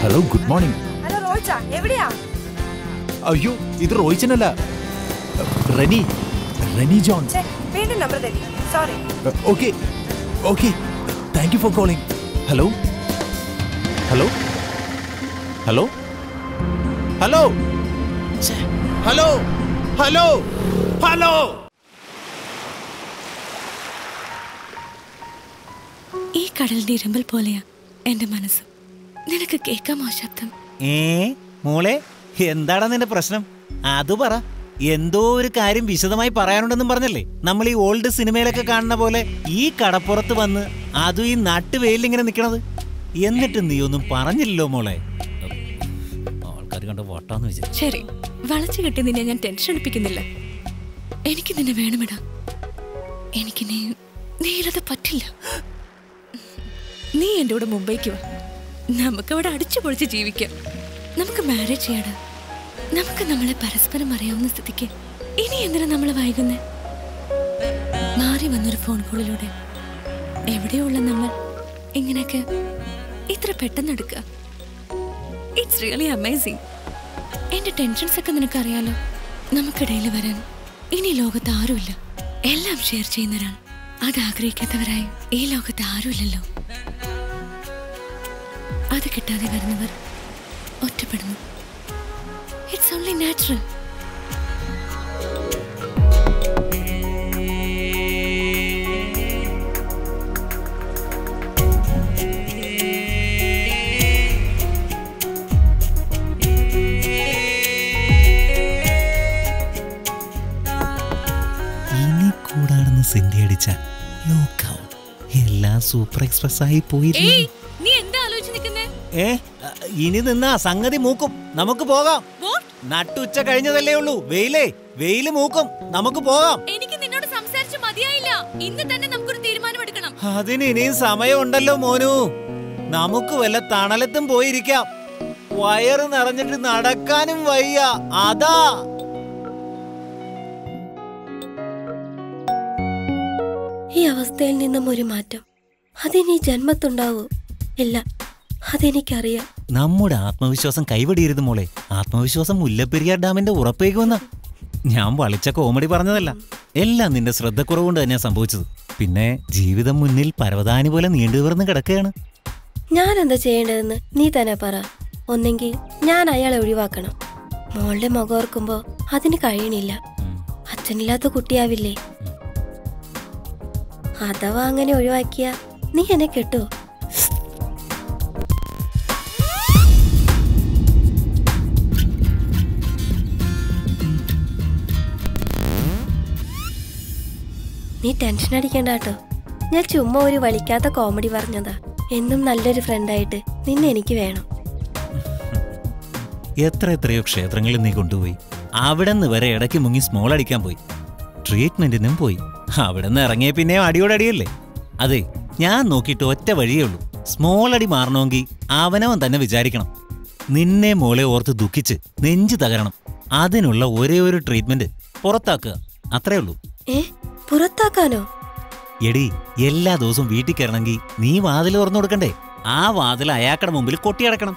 Hello, good morning. Hello റോയ്ച്ച, എവിടെയാ? അയ്യോ, ഇത് റോയ്ച്ചനല്ല, റെനി ജോൺ. വീണ്ടും നമ്പർ തെറ്റി. Sorry. Okay okay, thank you for calling. Hello hello hello hello hello hello hello. ഈ കടലിന്റെ ഇരമ്പൽ പോലെയാ എന്റെ മനസ്സ്. നിനക്ക് കേൾക്കാമോ ശബ്ദം? മോളെ, എന്താടാ നിന്റെ പ്രശ്നം? അത് പറ. എന്തോ ഒരു കാര്യം വിശദമായി പറയാനുണ്ടെന്നും പറഞ്ഞല്ലേ? നമ്മൾ ഈ ഓൾഡ് സിനിമയിലൊക്കെ കാണുന്ന പോലെ ഈ കടപ്പുറത്ത് വന്ന് അതും ഈ നാട്ടുവേലിങ്ങനെ നിക്കണത്. എന്നിട്ട് നീ ഒന്നും പറഞ്ഞില്ലല്ലോ മോളെ. ആൾക്കാർ കണ്ട വട്ടാന്ന് വിചാരിച്ചു. ശരി, വളച്ചു കെട്ടി നിന്നെ ഞാൻ ടെൻഷൻ എടുപ്പിക്കുന്നില്ല. എനിക്ക് നിന്നെ വേണമിടാ. എനിക്ക് നീയില്ലാതെ പറ്റില്ല. നീ എൻ്റെ കൂടെ മുംബൈക്ക് വാ. നമുക്കവിടെ അടിച്ചു പൊളിച്ച് ജീവിക്കാം. നമുക്ക് മാരേജ് ചെയ്യാടാ. നമുക്ക് നമ്മളെ പരസ്പരം അറിയാവുന്ന സ്ഥിതിക്ക് ഇനി എന്തിനാ നമ്മൾ വൈകുന്നേ? മാറി വന്നൊരു ഫോൺ കോളിലൂടെ എവിടെയുള്ള നമ്മൾ ഇങ്ങനെയൊക്കെ ഇത്ര പെട്ടെന്ന് എടുക്കുക. It's really amazing. എന്റെ ടെൻഷൻസ് ഒക്കെ നിനക്കറിയാലോ. നമുക്കിടയിൽ വരാൻ ഇനി ലോകത്ത് ആരുമില്ല. എല്ലാം ഷെയർ ചെയ്യുന്നൊരാൾ. അത് ആഗ്രഹിക്കാത്തവരായി ഈ ലോകത്ത് ആരുമില്ലല്ലോ. അത് കിട്ടാതെ വരുന്നവർ ഒറ്റപ്പെടുന്നു. It's only natural. ഇനി കൂടാണെന്ന് സെന്റി അടിച്ച ലോക്കാവും. എല്ലാം സൂപ്പർ എക്സ്പ്രസ് ആയി പോയി. ഇനി നിന്നാ സംഗതി മൂക്കും. നമുക്ക് പോകാം. നട്ടുച്ച കഴിഞ്ഞതല്ലേ ഉള്ളൂ. വെയില് മൂക്കും. നമുക്ക് പോകാം. എനിക്ക് നിന്നോട് സംസാരിച്ച് മതിയായില്ല. ഇന്ന് തന്നെ നമുക്കൊരു തീരുമാനം എടുക്കണം. അതിന് ഇനിയും സമയമുണ്ടല്ലോ മോനു. നമുക്ക് വല്ല തണലത്തും പോയിരിക്കാം. വയറ് നിറഞ്ഞിട്ട് നടക്കാനും വയ്യ. അതാ ഈ അവസ്ഥയിൽ നിന്നും ഒരു മാറ്റം അതിനി ജന്മത്തുണ്ടാവൂ? ഇല്ല, അതെനിക്കറിയാം. നമ്മുടെ ആത്മവിശ്വാസം കൈവടിയരുത് മോളെ. ആത്മവിശ്വാസം മുല്ലപ്പെരിയാർ ഡാമിന്റെ ഉറപ്പേക്കുമെന്ന. ഞാൻ വളിച്ച കോമഡി പറഞ്ഞതല്ല. എല്ലാം നിന്റെ ശ്രദ്ധക്കുറവുകൊണ്ട് തന്നെയാ സംഭവിച്ചത്. പിന്നെ ജീവിതം മുന്നിൽ പരവതാനി പോലെ നീണ്ടുവർന്ന് കിടക്കുകയാണ്. ഞാൻ എന്താ ചെയ്യേണ്ടതെന്ന് നീ തന്നെ പറ. ഒന്നെങ്കിൽ ഞാൻ അയാളെ ഒഴിവാക്കണം. മോളുടെ മുഖം ഓർക്കുമ്പോ അതിന് കഴിയണില്ല. അച്ഛനില്ലാത്ത കുട്ടിയാവില്ലേ? അഥവാ അങ്ങനെ ഒഴിവാക്കിയ നീ എന്നെ കെട്ടോ? നീ ടെൻഷൻ അടിക്കണ്ട കേട്ടോ. ഞാൻ ചുമ്മാ ഒരു വളിക്കാത്ത കോമഡി പറഞ്ഞതാ. എന്നും നല്ലൊരു ഫ്രണ്ടായിട്ട് നിന്നെ എനിക്ക് വേണം. എത്രയോ ക്ഷേത്രങ്ങളിൽ നീ കൊണ്ടുപോയി. അവിടെ നിന്ന് വരെ ഇടയ്ക്ക് മുങ്ങി സ്മോൾ അടിക്കാൻ പോയി. ട്രീറ്റ്മെന്റിനും പോയി. അവിടെ നിന്ന് ഇറങ്ങിയ പിന്നെ അടിയോടടിയല്ലേ. അതെ, ഞാൻ നോക്കിയിട്ട് ഒറ്റ വഴിയേ ഉള്ളൂ. സ്മോൾ അടി മാറണമെങ്കിൽ അവനവൻ തന്നെ വിചാരിക്കണം. നിന്നെ മോളെ ഓർത്ത് ദുഃഖിച്ച് നെഞ്ചു തകരണം. അതിനുള്ള ഒരേ ഒരു ട്രീറ്റ്മെന്റ് പുറത്താക്കുക. അത്രേ ഉള്ളൂ. പുറത്താക്കാനോ? എടി, എല്ലാ ദിവസവും വീട്ടിൽ കയറണമെങ്കിൽ നീ വാതിൽ തുറന്നു കൊടുക്കണ്ടേ? ആ വാതിൽ അയാക്കടെ മുമ്പിൽ കൊട്ടിയടക്കണം.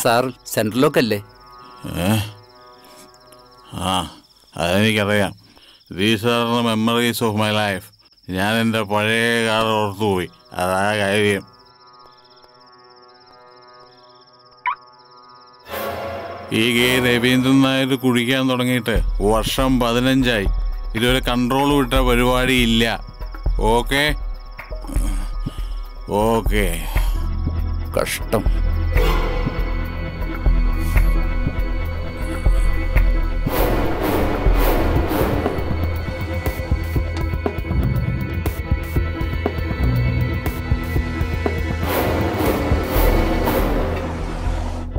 സാർ സെൻട്രൽ ലോക്ക് അല്ലേ? അതെനിക്കറിയാം. These are the memories of my life. ഞാൻ എൻ്റെ പഴയ കാർ ഓർത്തുപോയി. അതാ കാര്യം. ഈ രവീന്ദ്രൻ നായർ കുടിക്കാൻ തുടങ്ങിയിട്ട് വർഷം 15 ഇതുവരെ കൺട്രോൾ വിട്ട പരിപാടി ഇല്ല. Okay okay. കഷ്ടം.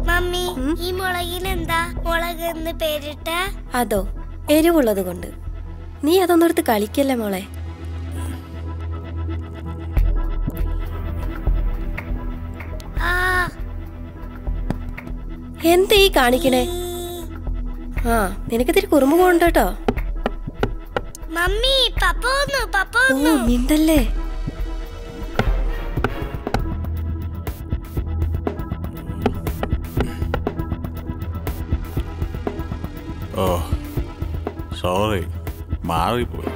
മമ്മി, ഈ മുളകിനെന്താ മുളക് എന്ന് പേരിട്ട? അതോ, എരിവുള്ളത് കൊണ്ട്. നീ അതൊന്നും എടുത്ത് കളിക്കല്ലേ മോളെ. എന്താ ഈ കാണിക്കണേ? ആ, നിനക്കിത്തിരി കുറുമ്പ് കൊണ്ട് കേട്ടോ. മമ്മി, പപ്പ വന്നു. ഓ, മിണ്ടല്ലേ. ഓ സോറി, മാറിപ്പോയി.